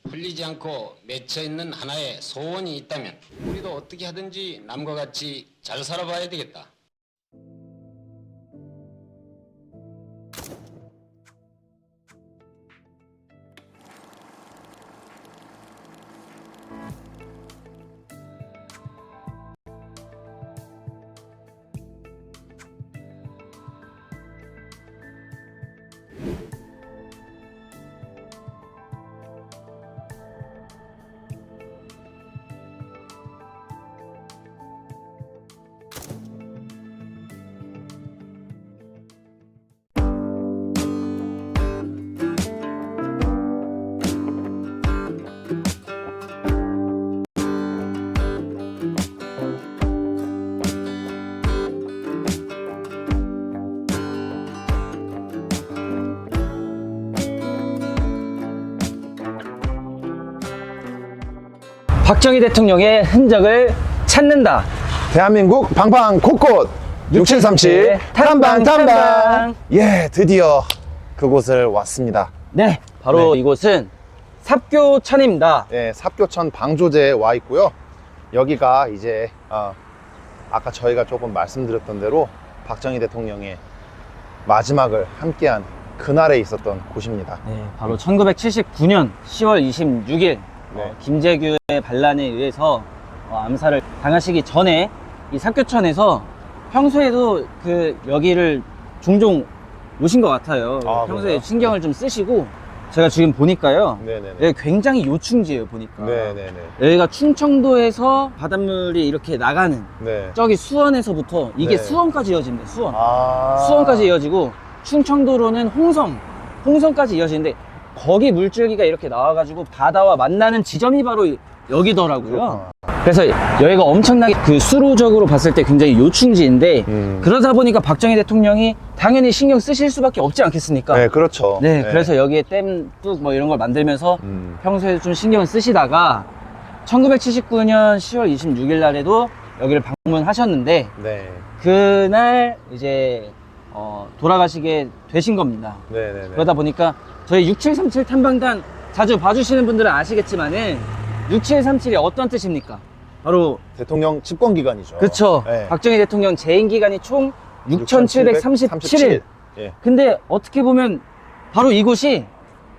풀리지 않고 맺혀 있는 하나의 소원이 있다면 우리도 어떻게 하든지 남과 같이 잘 살아봐야 되겠다. 박정희 대통령의 흔적을 찾는다. 대한민국 방방 곳곳 6737 탐방. 예, 드디어 그곳을 왔습니다. 네, 바로 네. 이곳은 삽교천입니다. 예, 삽교천 방조제에 와 있고요. 여기가 이제 아까 저희가 조금 말씀드렸던 대로 박정희 대통령의 마지막을 함께한 그날에 있었던 곳입니다. 네, 바로 1979년 10월 26일 네. 김재규의 반란에 의해서 암살을 당하시기 전에 이 삽교천에서 평소에도 여기를 종종 오신 것 같아요. 아, 평소에 그래요? 신경을 좀 쓰시고 제가 지금 보니까요. 네네네. 여기 굉장히 요충지예요, 보니까. 네네네. 여기가 충청도에서 바닷물이 이렇게 나가는 네. 저기 수원에서부터 이게 네. 수원까지 이어집니다. 수원. 아. 수원까지 이어지고 충청도로는 홍성까지 이어지는데 거기 물줄기가 이렇게 나와가지고 바다와 만나는 지점이 바로 여기더라고요. 그렇구나. 그래서 여기가 엄청나게 수로적으로 봤을 때 굉장히 요충지인데 그러다 보니까 박정희 대통령이 당연히 신경 쓰실 수밖에 없지 않겠습니까? 네, 그렇죠. 네, 그래서 여기에 댐뚝 뭐 이런 걸 만들면서 평소에 좀 신경을 쓰시다가 1979년 10월 26일 날에도 여기를 방문하셨는데 네. 그날 이제 돌아가시게 되신 겁니다. 네네네. 그러다 보니까 저희 6737 탐방단 자주 봐주시는 분들은 아시겠지만은 6737이 어떤 뜻입니까? 바로 대통령 집권 기간이죠. 그쵸. 네. 박정희 대통령 재임 기간이 총 6737일. 예. 근데 어떻게 보면 바로 이곳이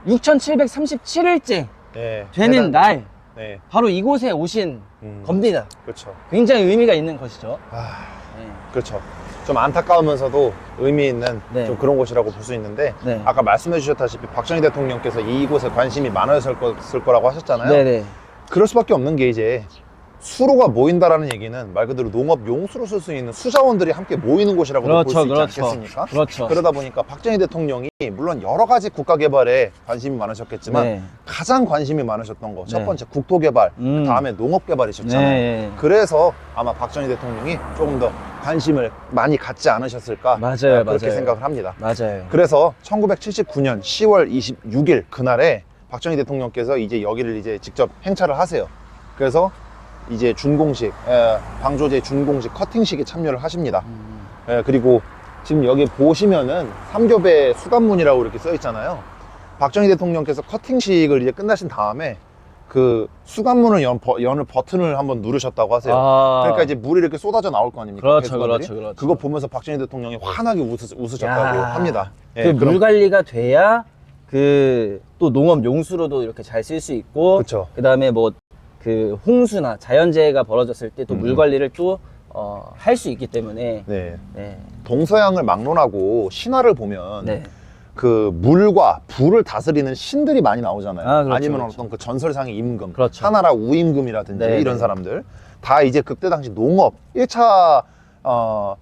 6737일째 예. 되는 날 네. 바로 이곳에 오신 겁니다. 그렇죠. 굉장히 의미가 있는 것이죠. 아, 네. 그렇죠. 좀 안타까우면서도 의미 있는 네. 좀 그런 곳이라고 볼 수 있는데 네. 아까 말씀해 주셨다시피 박정희 대통령께서 이곳에 관심이 많았을 거라고 하셨잖아요. 네네. 그럴 수밖에 없는 게 이제 수로가 모인다라는 얘기는 말 그대로 농업 용수로 쓸 수 있는 수자원들이 함께 모이는 곳이라고 볼 수 있지 않겠습니까? 그렇죠. 그러다 보니까 박정희 대통령이 물론 여러 가지 국가 개발에 관심이 많으셨겠지만 네. 가장 관심이 많으셨던 거 첫 네. 번째 국토 개발, 그다음에 농업 개발이셨잖아요. 네. 그래서 아마 박정희 대통령이 조금 더 관심을 많이 갖지 않으셨을까 맞아요, 그렇게 맞아요. 생각을 합니다. 맞아요. 그래서 1979년 10월 26일 그날에 박정희 대통령께서 이제 여기를 이제 직접 행차를 하세요. 그래서 이제 준공식, 방조제 준공식 커팅식에 참여를 하십니다. 그리고 지금 여기 보시면은 삼교배 수감문이라고 이렇게 써 있잖아요. 박정희 대통령께서 커팅식을 이제 끝나신 다음에 그 수감문을 여는 버튼을 한번 누르셨다고 하세요. 그러니까 이제 물이 이렇게 쏟아져 나올 거 아닙니까? 그렇죠, 배수관들이? 그렇죠. 그거 보면서 박정희 대통령이 환하게 웃으셨다고 야, 합니다. 그 물 관리가 돼야 또 농업 용수로도 이렇게 잘 쓸 수 있고, 그쵸. 그 다음에 뭐 홍수나 자연재해가 벌어졌을 때 또 물 관리를 또 할 수 있기 때문에. 네. 네. 동서양을 막론하고 신화를 보면 네. 그 물과 불을 다스리는 신들이 많이 나오잖아요. 아, 그렇죠, 아니면 그렇죠. 어떤 그 전설상의 임금, 그렇죠. 하나라 우임금이라든지 네, 이런 네. 사람들 다 이제 그때 당시 농업 1차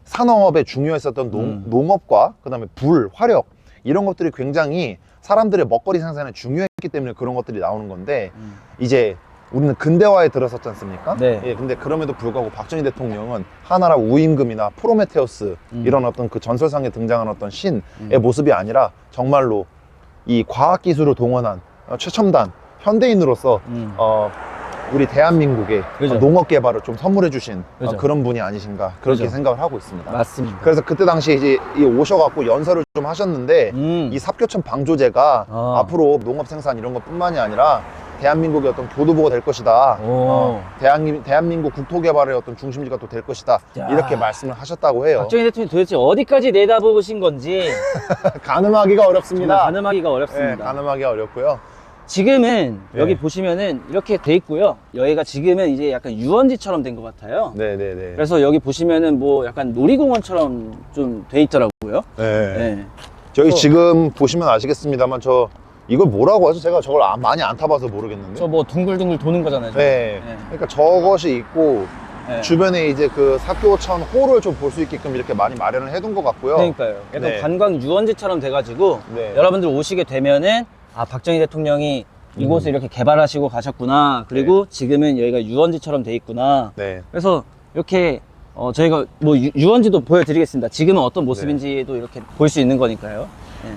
산업에 중요했었던 농업과 그다음에 불, 화력 이런 것들이 굉장히 사람들의 먹거리 생산에 중요했기 때문에 그런 것들이 나오는 건데 이제 우리는 근대화에 들어섰지 않습니까? 네. 예, 근데 그럼에도 불구하고 박정희 대통령은 하나라 우임금이나 프로메테우스 이런 어떤 그 전설상에 등장한 어떤 신의 모습이 아니라 정말로 이 과학기술을 동원한 최첨단 현대인으로서 우리 대한민국의 그죠. 농업 개발을 좀 선물해 주신 그죠. 그런 분이 아니신가 그렇게 그죠. 생각을 하고 있습니다. 맞습니다. 그래서 그때 당시에 이제 오셔갖고 연설을 좀 하셨는데 이 삽교천 방조제가 아. 앞으로 농업 생산 이런 것뿐만이 아니라 대한민국의 어떤 교두보가 될 것이다. 오. 대한민국 국토 개발의 어떤 중심지가 또 될 것이다. 야. 이렇게 말씀을 하셨다고 해요. 박정희 대통령이 도대체 어디까지 내다보신 건지 가늠하기가 정말 어렵습니다. 가늠하기가 네, 어렵습니다. 가늠하기가 어렵고요. 지금은 네. 여기 보시면은 이렇게 돼 있고요. 여기가 지금은 이제 약간 유원지처럼 된 것 같아요. 네네네. 그래서 여기 보시면은 뭐 약간 놀이공원처럼 좀 돼 있더라고요. 네. 네. 저희 저- 지금 보시면 아시겠습니다만 이걸 뭐라고 하죠? 제가 저걸 많이 안 타봐서 모르겠는데. 저 뭐 둥글둥글 도는 거잖아요. 저거. 네. 네. 그러니까 저것이 있고 네. 주변에 이제 그 사교천 홀을 좀 볼 수 있게끔 이렇게 많이 마련을 해둔 것 같고요. 그러니까요. 약간 네. 관광 유원지처럼 돼가지고 네. 여러분들 오시게 되면은 아 박정희 대통령이 이곳을 이렇게 개발하시고 가셨구나. 그리고 지금은 여기가 유원지처럼 돼 있구나. 네. 그래서 이렇게 저희가 뭐 유원지도 보여드리겠습니다. 지금은 어떤 모습인지도 이렇게 볼 수 있는 거니까요.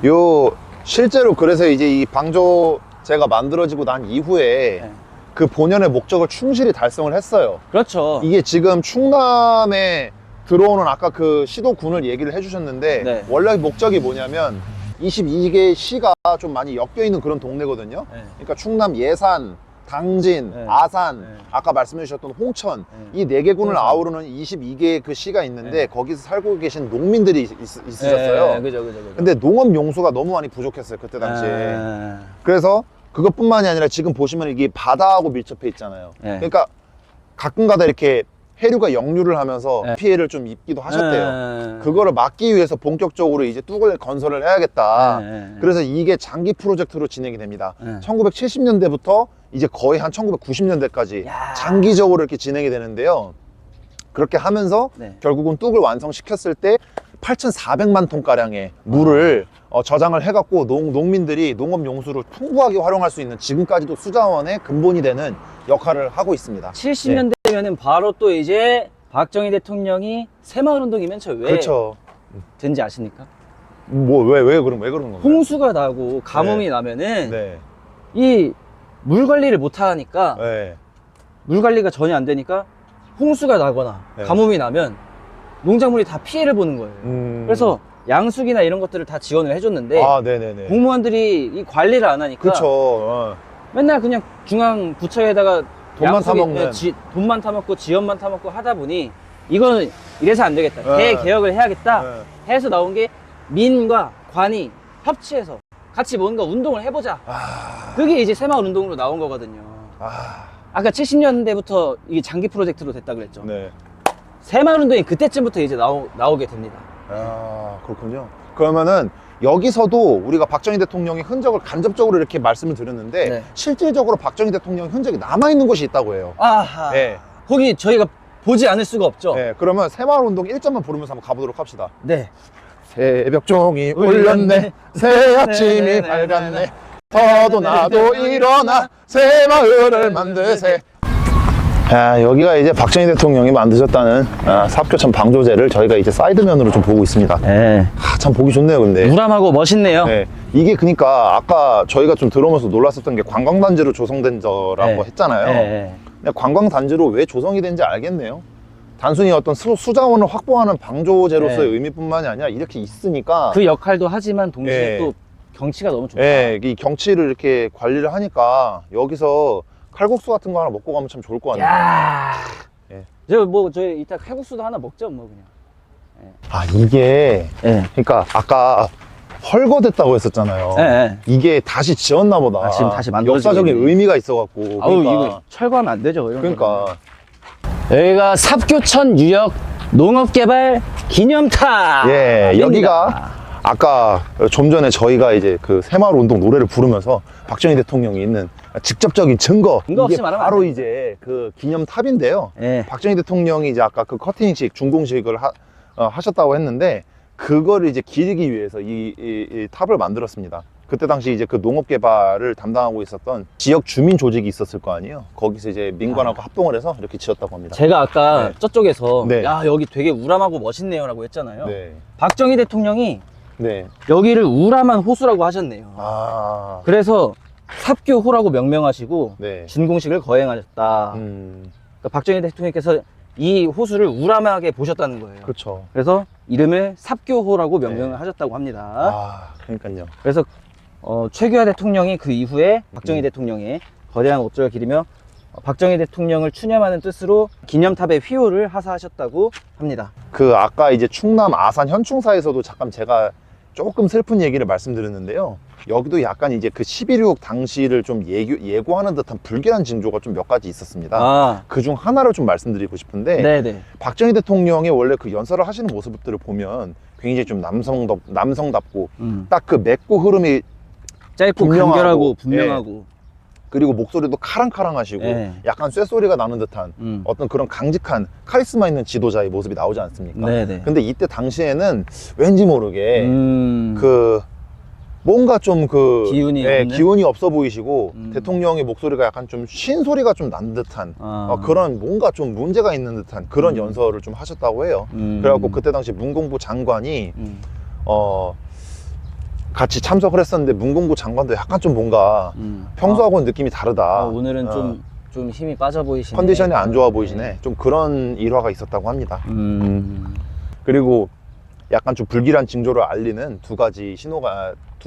요 실제로 그래서 이제 이 방조 제가 만들어지고 난 이후에 네. 그 본연의 목적을 충실히 달성을 했어요. 그렇죠. 이게 지금 충남에 들어오는 아까 그 시도군을 얘기를 해주셨는데 네. 원래 목적이 뭐냐면 22개 시가 좀 많이 엮여 있는 그런 동네거든요. 네. 그러니까 충남 예산, 당진, 네. 아산, 네. 아까 말씀해 주셨던 홍천 네. 이 4개 군을 홍천. 아우르는 22개의 그 시가 있는데 네. 거기서 살고 계신 농민들이 있으셨어요. 네, 그죠. 근데 농업 용수가 너무 많이 부족했어요 그때 당시에. 네. 그래서 그것뿐만이 아니라 지금 보시면 이게 바다하고 밀접해 있잖아요. 네. 그러니까 가끔가다 이렇게 해류가 역류를 하면서 네. 피해를 좀 입기도 하셨대요. 네. 그거를 막기 위해서 본격적으로 이제 뚝을 건설을 해야겠다. 네. 그래서 이게 장기 프로젝트로 진행이 됩니다. 네. 1970년대부터 이제 거의 한 1990년대까지 야. 장기적으로 이렇게 진행이 되는데요. 그렇게 하면서 네. 결국은 뚝을 완성시켰을 때 8,400만 톤가량의 물을 저장을 해갖고 농민들이 농업 용수를 풍부하게 활용할 수 있는 지금까지도 수자원의 근본이 되는 역할을 하고 있습니다. 70년대면은 바로 또 이제 박정희 대통령이 새마을운동이 맨 처음 왜 그렇죠. 된지 아십니까? 왜 그런 건가요? 홍수가 나고 가뭄이 네. 나면은 네. 이 물 관리를 못 하니까 네. 물 관리가 전혀 안 되니까 홍수가 나거나 네. 가뭄이 나면 농작물이 다 피해를 보는 거예요. 그래서 양수기나 이런 것들을 다 지원을 해줬는데 아, 네네네. 공무원들이 이 관리를 안 하니까 그렇죠. 맨날 그냥 중앙 부처에다가 돈만 양수기- 타먹는. 네, 돈만 타먹고 지원만 타먹고 하다 보니 이거는 이래서 안 되겠다. 네. 대개혁을 해야겠다 네. 해서 나온 게 민과 관이 협치해서 같이 뭔가 운동을 해보자. 그게 이제 새마을 운동으로 나온 거거든요. 아까 70년대부터 이게 장기 프로젝트로 됐다 그랬죠. 네. 새마을 운동이 그때쯤부터 이제 나오게 됩니다. 아, 그렇군요. 그러면은 여기서도 우리가 박정희 대통령의 흔적을 간접적으로 이렇게 말씀을 드렸는데 네. 실질적으로 박정희 대통령의 흔적이 남아있는 곳이 있다고 해요. 아하. 네. 거기 저희가 보지 않을 수가 없죠. 네, 그러면 새마을운동 1점만 부르면서 한번 가보도록 합시다. 네. 새벽종이 울렸네. 울렸네, 새 아침이 네네네네. 밝았네, 더도 나도 일어나 새마을을 만드세. 여기가 이제 박정희 대통령이 만드셨다는 삽교천 방조제를 저희가 이제 사이드면으로 좀 보고 있습니다. 네. 참 보기 좋네요, 근데. 무람하고 멋있네요. 네, 이게 그러니까 아까 저희가 좀 들어오면서 놀랐었던 게 관광단지로 조성된 거라고 네. 했잖아요. 네. 근데 관광단지로 왜 조성이 된지 알겠네요. 단순히 어떤 수자원을 확보하는 방조제로서의 네. 의미뿐만이 아니라 이렇게 있으니까 그 역할도 하지만 동시에 네. 또 경치가 너무 좋다. 예, 이 경치를 이렇게 관리를 하니까 여기서 칼국수 같은 거 하나 먹고 가면 참 좋을 것 같네요. 야. 예. 저희 이따 칼국수도 하나 먹죠, 뭐 그냥. 아, 이게 예. 그러니까 아까 헐거됐다고 했었잖아요. 예. 이게 다시 지었나 보다. 아, 지금 다시 만들어지고 역사적인 있네. 의미가 있어갖고. 아우 그러니까. 이거 철거하면 안 되죠. 이런 그러니까. 거는. 여기가 삽교천 유역 농업개발 기념탑. 예, 여기가 아까 좀 전에 저희가 이제 그 새마을운동 노래를 부르면서 박정희 대통령이 있는 직접적인 증거, 증거 없이 이게 말하면 안 바로 돼. 이제 그 기념탑인데요. 예. 박정희 대통령이 이제 아까 그 커팅식, 준공식을 하셨다고 했는데 그거를 이제 기리기 위해서 이 탑을 만들었습니다. 그때 당시 이제 그 농업 개발을 담당하고 있었던 지역 주민 조직이 있었을 거 아니에요. 거기서 이제 민관하고 합동을 해서 이렇게 지었다고 합니다. 제가 아까 네. 저쪽에서 네. 야 여기 되게 우람하고 멋있네요라고 했잖아요. 네. 박정희 대통령이 네. 여기를 우람한 호수라고 하셨네요. 아. 그래서 삽교호라고 명명하시고 네. 준공식을 거행하셨다. 그러니까 박정희 대통령께서 이 호수를 우람하게 보셨다는 거예요. 그렇죠. 그래서 이름을 삽교호라고 명명을 네. 하셨다고 합니다. 아, 그러니까요. 그래서 최규하 대통령이 그 이후에 박정희 대통령의 거대한 옥조를 기리며 박정희 대통령을 추념하는 뜻으로 기념탑에 휘호를 하사하셨다고 합니다. 그 아까 이제 충남 아산 현충사에서도 잠깐 제가 조금 슬픈 얘기를 말씀드렸는데요. 여기도 약간 이제 그 11.6 당시를 좀 예고하는 듯한 불길한 징조가 좀 몇 가지 있었습니다. 그중 하나를 좀 말씀드리고 싶은데, 네네. 박정희 대통령의 원래 그 연설을 하시는 모습들을 보면 굉장히 좀 남성답고 딱 그 맺고 흐름이 짧고 분명하고, 간결하고 분명하고. 그리고 목소리도 카랑카랑하시고 네. 약간 쇠소리가 나는 듯한 어떤 그런 강직한 카리스마 있는 지도자의 모습이 나오지 않습니까? 네네. 근데 이때 당시에는 왠지 모르게 그 뭔가 좀 그 기운이 없는? 기운이 없어 보이시고 대통령의 목소리가 약간 좀 쉰 소리가 좀 난 듯한 그런 뭔가 좀 문제가 있는 듯한 그런 연설을 좀 하셨다고 해요. 그래갖고 그때 당시 문공부 장관이 같이 참석을 했었는데 문공부 장관도 약간 좀 뭔가 평소하고는 느낌이 다르다. 오늘은 좀 힘이 빠져 보이시네. 컨디션이 안 좋아 보이시네. 좀 그런 일화가 있었다고 합니다. 그리고 약간 좀 불길한 징조를 알리는 두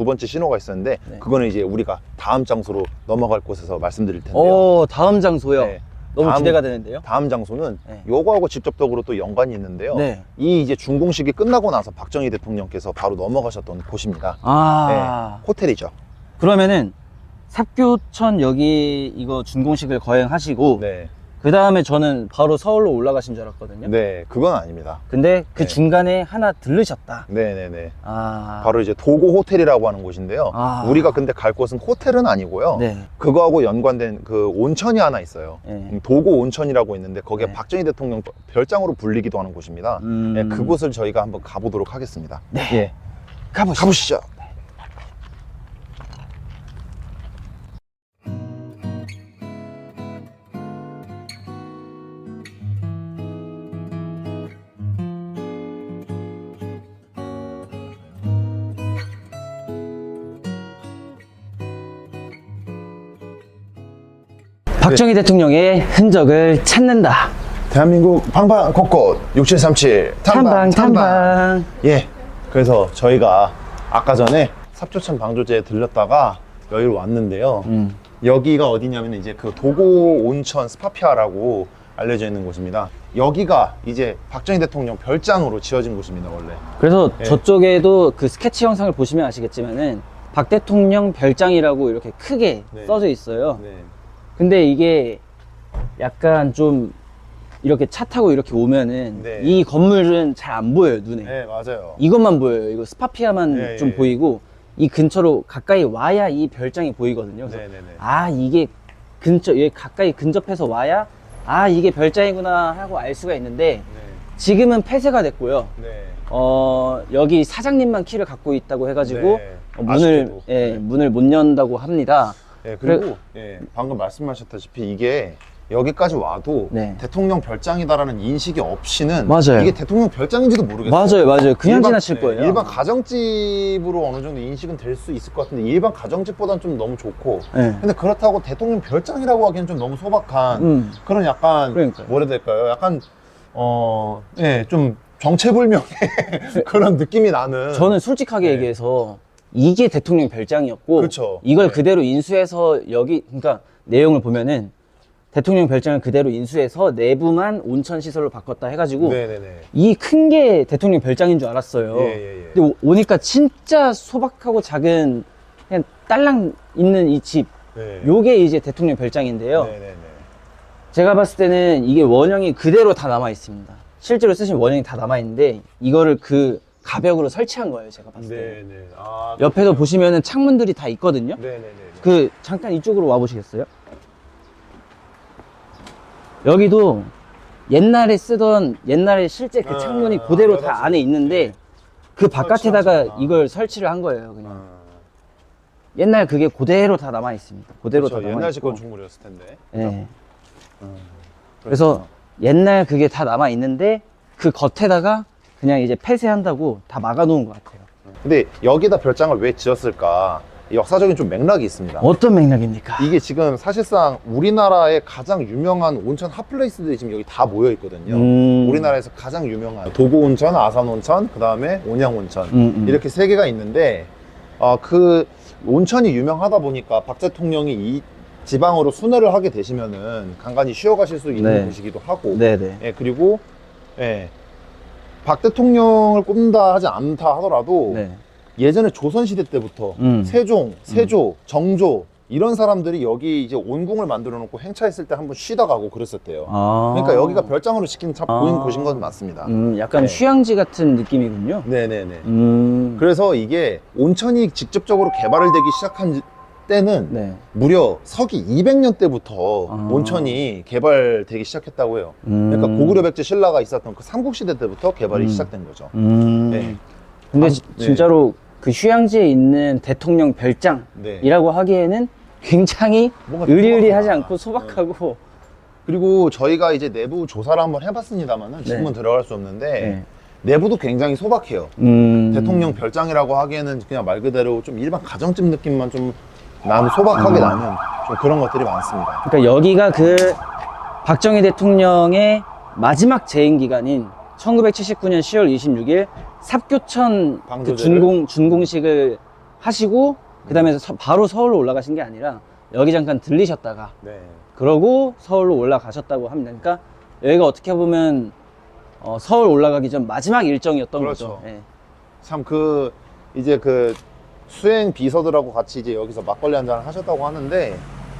번째 신호가 있었는데, 네. 그거는 이제 우리가 다음 장소로 넘어갈 곳에서 말씀드릴 텐데요. 오, 다음 장소요. 네. 너무 다음- 기대가 되는데요. 다음 장소는 네. 요거하고 직접적으로 또 연관이 있는데요. 네. 이 이제 준공식이 끝나고 나서 박정희 대통령께서 바로 넘어가셨던 곳입니다. 호텔이죠. 그러면은 삽교천 여기 이거 준공식을 거행하시고 네. 그 다음에 저는 바로 서울로 올라가신 줄 알았거든요. 네, 그건 아닙니다. 근데 그 네. 중간에 하나 들르셨다. 네네네. 아. 바로 이제 도고 호텔이라고 하는 곳인데요. 우리가 근데 갈 곳은 호텔은 아니고요. 네. 그거하고 연관된 그 온천이 하나 있어요. 네. 도고 온천이라고 있는데 거기에 네. 박정희 대통령 별장으로 불리기도 하는 곳입니다. 네, 그곳을 저희가 한번 가보도록 하겠습니다. 네. 예. 가보시죠. 박정희 대통령의 흔적을 찾는다. 대한민국 방방 곳곳 6737 탐방. 예. 그래서 저희가 아까 전에 삽교천 방조제에 들렸다가 여기로 왔는데요. 여기가 어디냐면 이제 그 도고 온천 스파피아라고 알려져 있는 곳입니다. 여기가 이제 박정희 대통령 별장으로 지어진 곳입니다, 원래. 그래서 네. 저쪽에도 그 스케치 영상을 보시면 아시겠지만은 박 대통령 별장이라고 이렇게 크게 네. 써져 있어요. 네. 근데 이게 약간 좀 이렇게 차 타고 이렇게 오면은 네. 이 건물은 잘 안 보여요, 눈에. 네, 맞아요. 이것만 보여요. 이거 스파피아만 네, 좀 예. 보이고 이 근처로 가까이 와야 이 별장이 보이거든요. 그래서 네네네. 아, 이게 얘 가까이 근접해서 와야 아, 이게 별장이구나 하고 알 수가 있는데 지금은 폐쇄가 됐고요. 네. 여기 사장님만 키를 갖고 있다고 해가지고 네. 문을 아쉽게도. 예, 문을 못 연다고 합니다. 네, 그리고 예, 방금 말씀하셨다시피 이게 여기까지 와도 네. 대통령 별장이다라는 인식이 없이는 맞아요. 이게 대통령 별장인지도 모르겠어요. 맞아요. 그냥 일반- 지나칠 네, 거예요. 일반 가정집으로 어느 정도 인식은 될 수 있을 것 같은데 일반 가정집보다는 좀 너무 좋고 네. 근데 그렇다고 대통령 별장이라고 하기엔 좀 너무 소박한 그런 약간 그러니까요. 뭐라 해야 될까요? 약간 예, 좀 정체불명의 그런 느낌이 나는 저는 솔직하게 네. 얘기해서 이게 대통령 별장이었고 그렇죠. 이걸 네. 그대로 인수해서 여기 그러니까 내용을 보면은 대통령 별장을 그대로 인수해서 내부만 온천 시설로 바꿨다 해가지고 네네네. 이 큰 게 대통령 별장인 줄 알았어요. 예. 근데 오니까 진짜 소박하고 작은 그냥 딸랑 있는 이 집 네. 요게 이제 대통령 별장인데요. 네네네. 제가 봤을 때는 이게 원형이 그대로 다 남아 있습니다. 실제로 쓰신 원형이 다 남아 있는데 이거를 그 가벽으로 설치한 거예요. 제가 봤을 때. 네네. 아, 옆에도 보시면은 창문들이 다 있거든요. 네네네. 그 잠깐 이쪽으로 와 보시겠어요? 여기도 옛날에 실제 그 창문이 그대로 다 여닫이. 안에 있는데 그 바깥에다가 설치하셨구나. 이걸 설치를 한 거예요. 그냥 아, 옛날 그게 그대로 다 남아 있습니다. 그대로 그렇죠. 다 남아 옛날식 있고. 건축물이었을 텐데. 예. 그래서 옛날 그게 다 남아 있는데 그 겉에다가 그냥 이제 폐쇄한다고 다 막아 놓은 것 같아요. 근데 여기다 별장을 왜 지었을까? 역사적인 좀 맥락이 있습니다. 어떤 맥락입니까? 이게 지금 사실상 우리나라의 가장 유명한 온천 핫플레이스들이 지금 여기 다 모여 있거든요. 우리나라에서 가장 유명한 도고 온천, 아산 온천, 그 다음에 온양 온천 이렇게 세 개가 있는데 그 온천이 유명하다 보니까 박 대통령이 지방으로 순회를 하게 되시면은 간간히 쉬어가실 수 있는 네. 곳이기도 하고. 네네. 예, 그리고 예, 박 대통령을 꼽는다 하지 않다 하더라도 네. 예전에 조선시대 때부터 세종, 세조, 정조 이런 사람들이 여기 이제 온궁을 만들어 놓고 행차했을 때 한번 쉬다 가고 그랬었대요. 아. 그러니까 여기가 별장으로 지킨 참 보인 아. 곳인 건 맞습니다. 약간 네. 휴양지 같은 느낌이군요. 네네네. 그래서 이게 온천이 직접적으로 개발을 되기 시작한 때는 네. 무려 서기 200년 때부터 아. 온천이 개발되기 시작했다고 해요. 그러니까 고구려 백제 신라가 있었던 그 삼국시대 때부터 개발이 시작된 거죠. 네. 근데 아, 진짜로 그 휴양지에 있는 대통령 별장이라고 네. 하기에는 굉장히 뭔가 의리의리하지 소박하다. 않고 소박하고. 그리고 저희가 이제 내부 조사를 한번 해봤습니다만은 지금은 들어갈 수 없는데 네. 내부도 굉장히 소박해요. 대통령 별장이라고 하기에는 그냥 말 그대로 좀 일반 가정집 느낌만 좀 나는 소박하게 나는 좀 그런 것들이 많습니다. 그러니까 여기가 그 박정희 대통령의 마지막 재임 기간인 1979년 10월 26일 삽교천 그 방조제를? 준공식을 하시고 그다음에 바로 서울로 올라가신 게 아니라 여기 잠깐 들리셨다가 네. 그러고 서울로 올라가셨다고 합니다. 그러니까 여기가 어떻게 보면 서울 올라가기 전 마지막 일정이었던 그렇죠. 거죠. 예. 참 그 이제 그 수행 비서들하고 같이 이제 여기서 막걸리 한잔을 하셨다고 하는데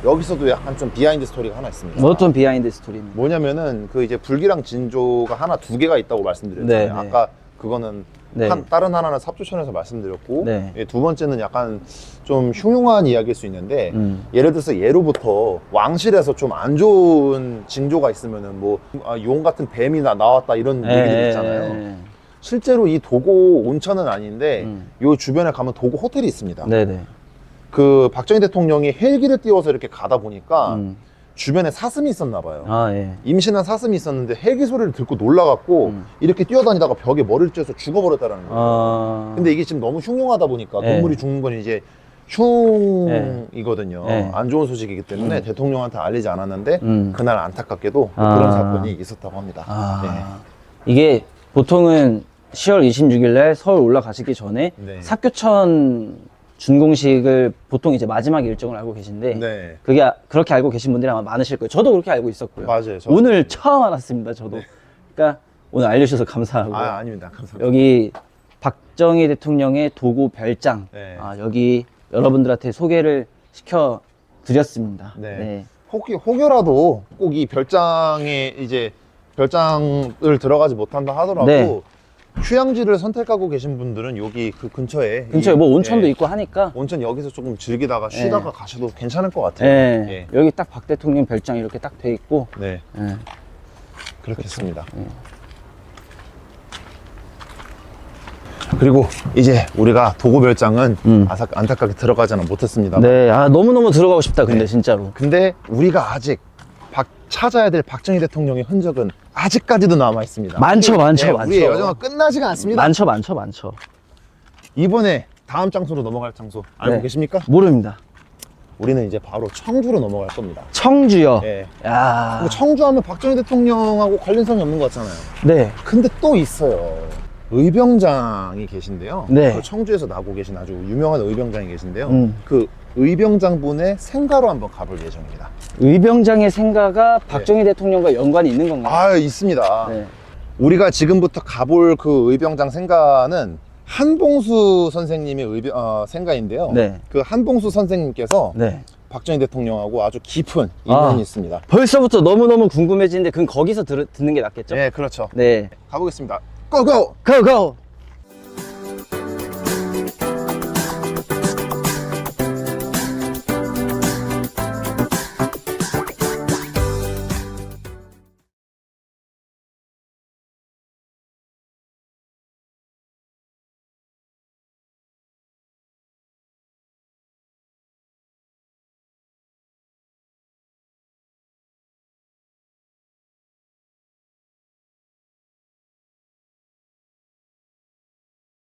여기서도 약간 좀 비하인드 스토리가 하나 있습니다. 어떤 비하인드 스토리입니다. 뭐냐면은 그 이제 불기랑 진조가 하나 두 개가 있다고 말씀드렸잖아요. 네, 네. 아까 그거는 네. 다른 하나는 삽조천에서 말씀드렸고 네. 예, 두 번째는 약간 좀 흉흉한 이야기일 수 있는데 예를 들어서 예로부터 왕실에서 좀 안 좋은 징조가 있으면은 뭐 용 같은 뱀이 나왔다 이런 얘기들 있잖아요. 실제로 이 도고 온천은 아닌데 요 주변에 가면 도고 호텔이 있습니다. 네네. 그 박정희 대통령이 헬기를 띄워서 이렇게 가다 보니까 주변에 사슴이 있었나 봐요. 아, 예. 임신한 사슴이 있었는데 헬기 소리를 듣고 놀라갖고 이렇게 뛰어다니다가 벽에 머리를 찧어서 죽어버렸다라는 거예요. 아. 근데 이게 지금 너무 흉흉하다 보니까 네. 동물이 죽는 건 이제 흉이거든요. 네. 안 좋은 소식이기 때문에 대통령한테 알리지 않았는데 그날 안타깝게도 아. 그런 사건이 있었다고 합니다. 아. 이게 보통은 10월 26일 날 서울 올라가시기 전에 네. 삽교천 준공식을 보통 이제 마지막 일정을 알고 계신데 네. 그게 그렇게 알고 계신 분들이 아마 많으실 거예요. 저도 그렇게 알고 있었고요. 맞아요. 저도. 오늘 처음 알았습니다. 저도. 그러니까 오늘 알려주셔서 감사하고 아, 아닙니다. 감사합니다. 여기 박정희 대통령의 도고 별장 네. 여기 여러분들한테 소개를 시켜 드렸습니다. 네. 혹여라도 꼭 이 별장에 이제 별장을 들어가지 못한다 하더라도 네. 휴양지를 선택하고 계신 분들은 여기 그 근처에 뭐 온천도 예, 있고 하니까 온천 여기서 조금 즐기다가 쉬다가 가셔도 괜찮을 것 같아요. 네. 예. 여기 딱 박 대통령 별장 이렇게 딱 돼 있고 네, 예. 그렇겠습니다. 그리고 이제 우리가 도고 별장은 안타깝게 들어가지는 못했습니다. 네, 너무너무 들어가고 싶다, 근데 진짜로. 근데 우리가 아직 찾아야 될 박정희 대통령의 흔적은 아직까지도 남아 있습니다. 많죠. 우리의 여정은 끝나지가 않습니다. 많죠. 이번에 다음 장소로 넘어갈 장소 알고 네. 계십니까? 모릅니다. 우리는 이제 바로 청주로 넘어갈 겁니다. 청주요. 예. 야. 근데 청주하면 박정희 대통령하고 관련성이 없는 것 같잖아요. 네. 근데 또 있어요. 의병장이 계신데요. 네. 그 청주에서 나고 계신 아주 유명한 의병장이 계신데요. 음. 그 의병장 분의 생가로 한번 가볼 예정입니다. 의병장의 생가가 박정희 대통령과 연관이 있는 건가요? 아, 있습니다. 네. 우리가 지금부터 가볼 그 의병장 생가는 한봉수 선생님의 생가인데요. 네. 그 한봉수 선생님께서 네. 박정희 대통령하고 아주 깊은 인연이 아. 있습니다. 벌써부터 너무너무 궁금해지는데 그건 거기서 듣는 게 낫겠죠? 네, 그렇죠. 네. 가보겠습니다. 고고! 고고!